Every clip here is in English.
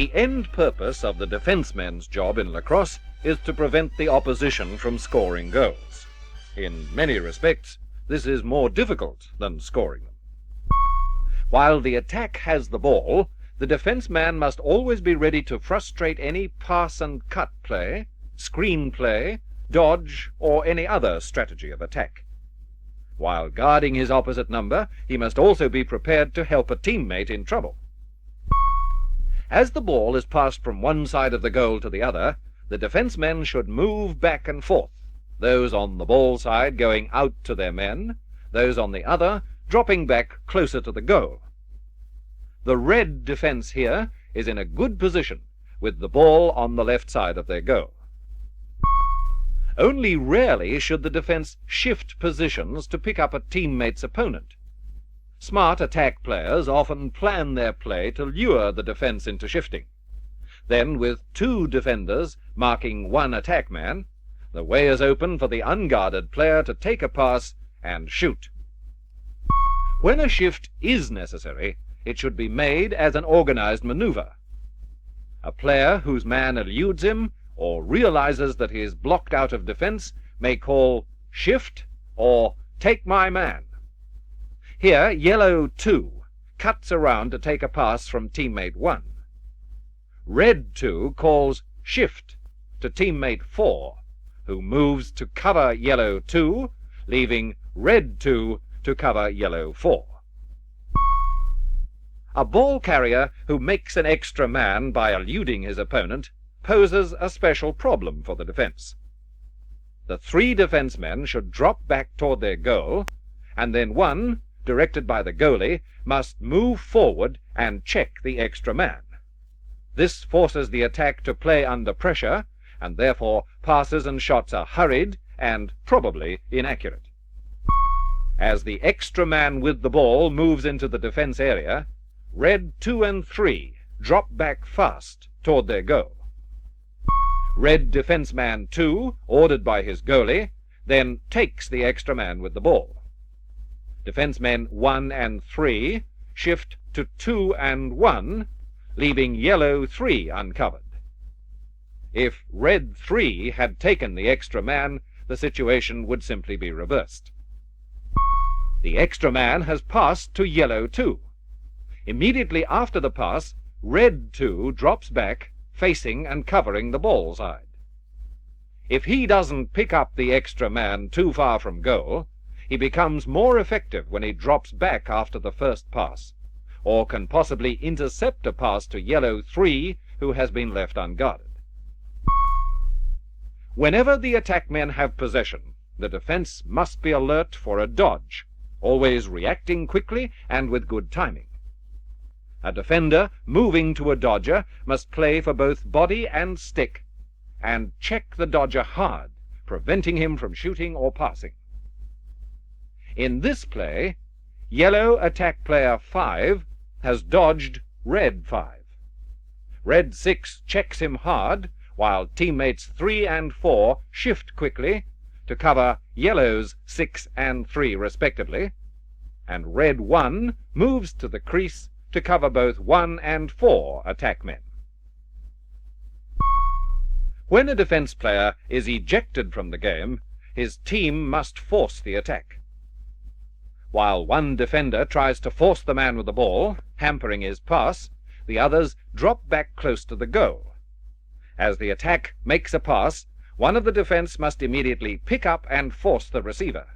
The end purpose of the defenseman's job in lacrosse is to prevent the opposition from scoring goals. In many respects, this is more difficult than scoring them. While the attack has the ball, the defenseman must always be ready to frustrate any pass and cut play, screen play, dodge, or any other strategy of attack. While guarding his opposite number, he must also be prepared to help a teammate in trouble. As the ball is passed from one side of the goal to the other, the defensemen should move back and forth, those on the ball side going out to their men, those on the other dropping back closer to the goal. The red defense here is in a good position, with the ball on the left side of their goal. Only rarely should the defense shift positions to pick up a teammate's opponent. Smart attack players often plan their play to lure the defense into shifting. Then, with two defenders marking one attack man, the way is open for the unguarded player to take a pass and shoot. When a shift is necessary, it should be made as an organized maneuver. A player whose man eludes him or realizes that he is blocked out of defense may call shift or take my man. Here, yellow 2 cuts around to take a pass from teammate 1. Red 2 calls shift to teammate 4, who moves to cover yellow 2, leaving red 2 to cover yellow 4. A ball carrier who makes an extra man by eluding his opponent poses a special problem for the defense. The 3 defensemen should drop back toward their goal, and then one, directed by the goalie, must move forward and check the extra man. This forces the attack to play under pressure, and therefore passes and shots are hurried and probably inaccurate. As the extra man with the ball moves into the defense area, red 2 and 3 drop back fast toward their goal. Red defenseman 2, ordered by his goalie, then takes the extra man with the ball. Defensemen 1 and 3 shift to 2 and 1, leaving yellow 3 uncovered. If red 3 had taken the extra man, the situation would simply be reversed. The extra man has passed to yellow 2. Immediately after the pass, red 2 drops back, facing and covering the ball side. If he doesn't pick up the extra man too far from goal, he becomes more effective when he drops back after the first pass, or can possibly intercept a pass to yellow 3 who has been left unguarded. Whenever the attack men have possession, the defense must be alert for a dodge, always reacting quickly and with good timing. A defender moving to a dodger must play for both body and stick, and check the dodger hard, preventing him from shooting or passing. In this play, yellow attack player 5 has dodged red 5. Red 6 checks him hard, while teammates 3 and 4 shift quickly to cover yellows 6 and 3 respectively, and red 1 moves to the crease to cover both 1 and 4 attack men. When a defense player is ejected from the game, his team must force the attack. While one defender tries to force the man with the ball, hampering his pass, the others drop back close to the goal. As the attack makes a pass, one of the defense must immediately pick up and force the receiver.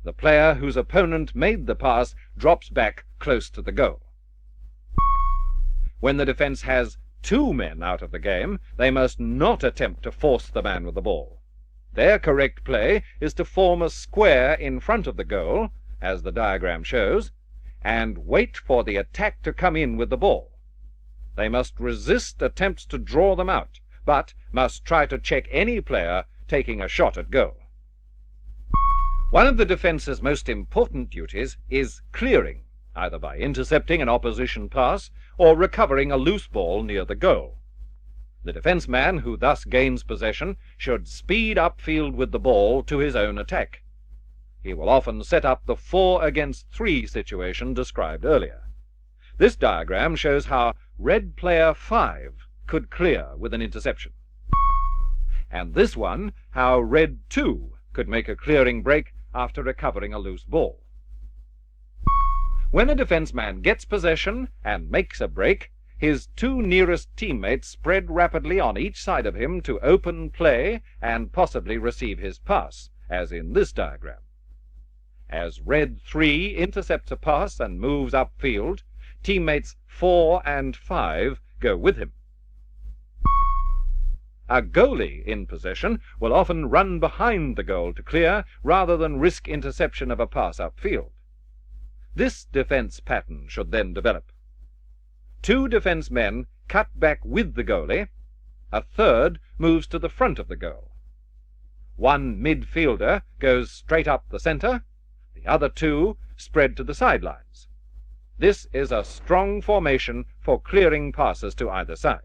The player whose opponent made the pass drops back close to the goal. When the defense has 2 men out of the game, they must not attempt to force the man with the ball. Their correct play is to form a square in front of the goal, as the diagram shows, and wait for the attack to come in with the ball. They must resist attempts to draw them out, but must try to check any player taking a shot at goal. One of the defense's most important duties is clearing, either by intercepting an opposition pass or recovering a loose ball near the goal. The defenseman who thus gains possession should speed upfield with the ball to his own attack. He will often set up the 4 against 3 situation described earlier. This diagram shows how red player 5 could clear with an interception, and this one how red 2 could make a clearing break after recovering a loose ball. When a defense man gets possession and makes a break, his two nearest teammates spread rapidly on each side of him to open play and possibly receive his pass, as in this diagram. As red 3 intercepts a pass and moves upfield, teammates 4 and 5 go with him. A goalie in possession will often run behind the goal to clear rather than risk interception of a pass upfield. This defense pattern should then develop. 2 defense men cut back with the goalie. A third moves to the front of the goal. 1 midfielder goes straight up the center. The other 2 spread to the sidelines. This is a strong formation for clearing passes to either side.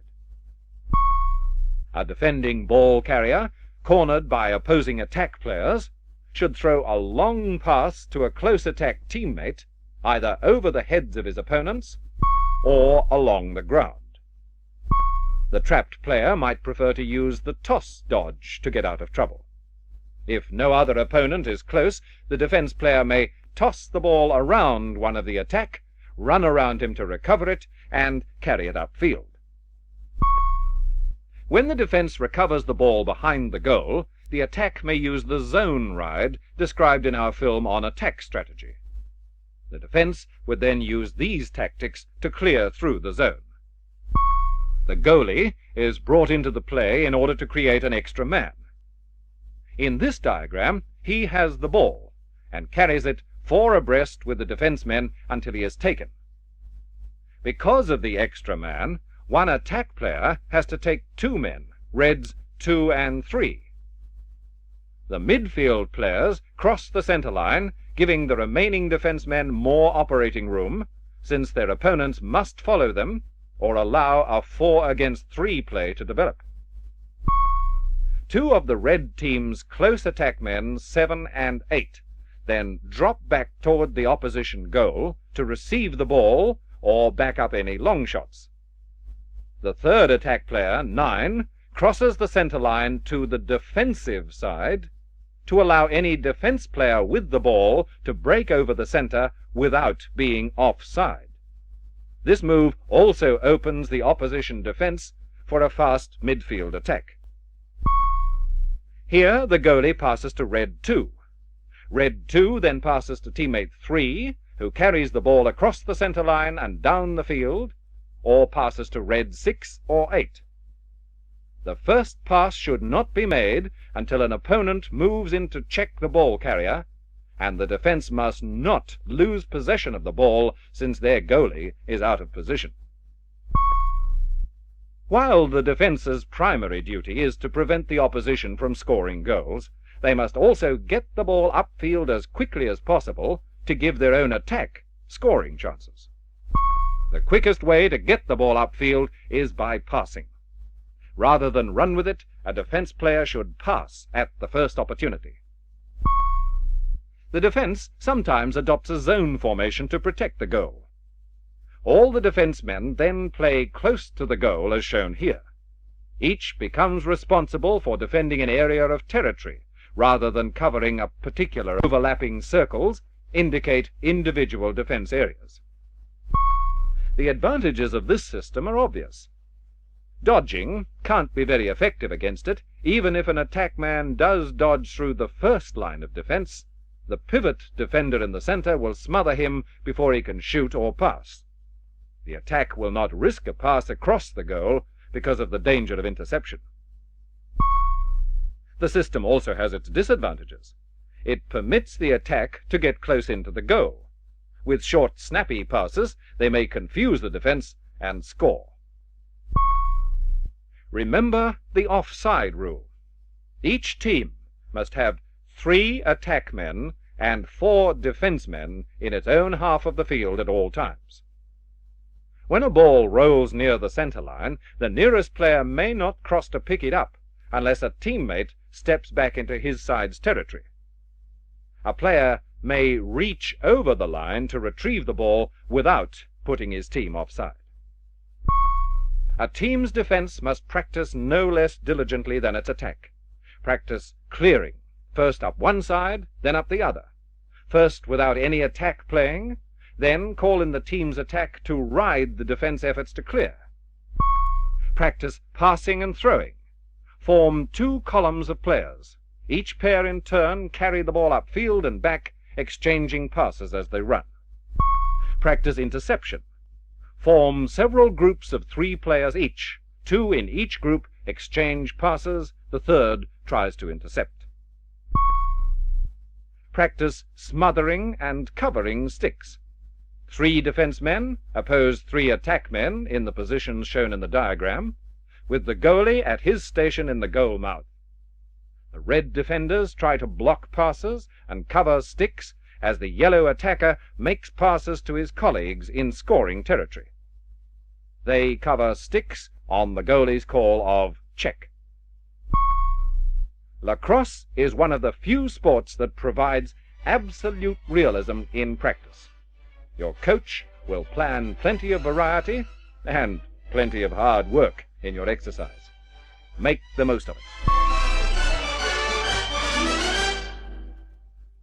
A defending ball carrier, cornered by opposing attack players, should throw a long pass to a close attack teammate, either over the heads of his opponents or along the ground. The trapped player might prefer to use the toss dodge to get out of trouble. If no other opponent is close, the defense player may toss the ball around one of the attack, run around him to recover it, and carry it upfield. When the defense recovers the ball behind the goal, the attack may use the zone ride described in our film on attack strategy. The defense would then use these tactics to clear through the zone. The goalie is brought into the play in order to create an extra man. In this diagram, he has the ball and carries it 4 abreast with the defense men until he is taken. Because of the extra man, one attack player has to take 2 men, reds 2 and 3. The midfield players cross the center line, giving the remaining defense men more operating room, since their opponents must follow them or allow a 4 against 3 play to develop. 2 of the red team's close attack men, 7 and 8, then drop back toward the opposition goal to receive the ball or back up any long shots. The third attack player, 9, crosses the center line to the defensive side to allow any defense player with the ball to break over the center without being offside. This move also opens the opposition defense for a fast midfield attack. Here the goalie passes to red 2. Red 2 then passes to teammate 3, who carries the ball across the center line and down the field, or passes to red 6 or 8. The first pass should not be made until an opponent moves in to check the ball carrier, and the defense must not lose possession of the ball since their goalie is out of position. While the defense's primary duty is to prevent the opposition from scoring goals, they must also get the ball upfield as quickly as possible to give their own attack scoring chances. The quickest way to get the ball upfield is by passing. Rather than run with it, a defense player should pass at the first opportunity. The defense sometimes adopts a zone formation to protect the goal. All the defense men then play close to the goal as shown here. Each becomes responsible for defending an area of territory, rather than covering a particular. Overlapping circles indicate individual defense areas. The advantages of this system are obvious. Dodging can't be very effective against it. Even if an attack man does dodge through the first line of defense, the pivot defender in the center will smother him before he can shoot or pass. The attack will not risk a pass across the goal because of the danger of interception. The system also has its disadvantages. It permits the attack to get close into the goal. With short, snappy passes, they may confuse the defense and score. Remember the offside rule. Each team must have 3 attack men and 4 defense men in its own half of the field at all times. When a ball rolls near the center line, the nearest player may not cross to pick it up unless a teammate steps back into his side's territory. A player may reach over the line to retrieve the ball without putting his team offside. A team's defense must practice no less diligently than its attack. Practice clearing, first up one side, then up the other. First without any attack playing, then call in the team's attack to ride the defense efforts to clear. Practice passing and throwing. Form two columns of players. Each pair in turn carry the ball upfield and back, exchanging passes as they run. Practice interception. Form several groups of 3 players each. 2 in each group exchange passes, the third tries to intercept. Practice smothering and covering sticks. 3 defense men oppose 3 attack men in the positions shown in the diagram, with the goalie at his station in the goal mouth. The red defenders try to block passes and cover sticks as the yellow attacker makes passes to his colleagues in scoring territory. They cover sticks on the goalie's call of check. Lacrosse is one of the few sports that provides absolute realism in practice. Your coach will plan plenty of variety and plenty of hard work in your exercise. Make the most of it.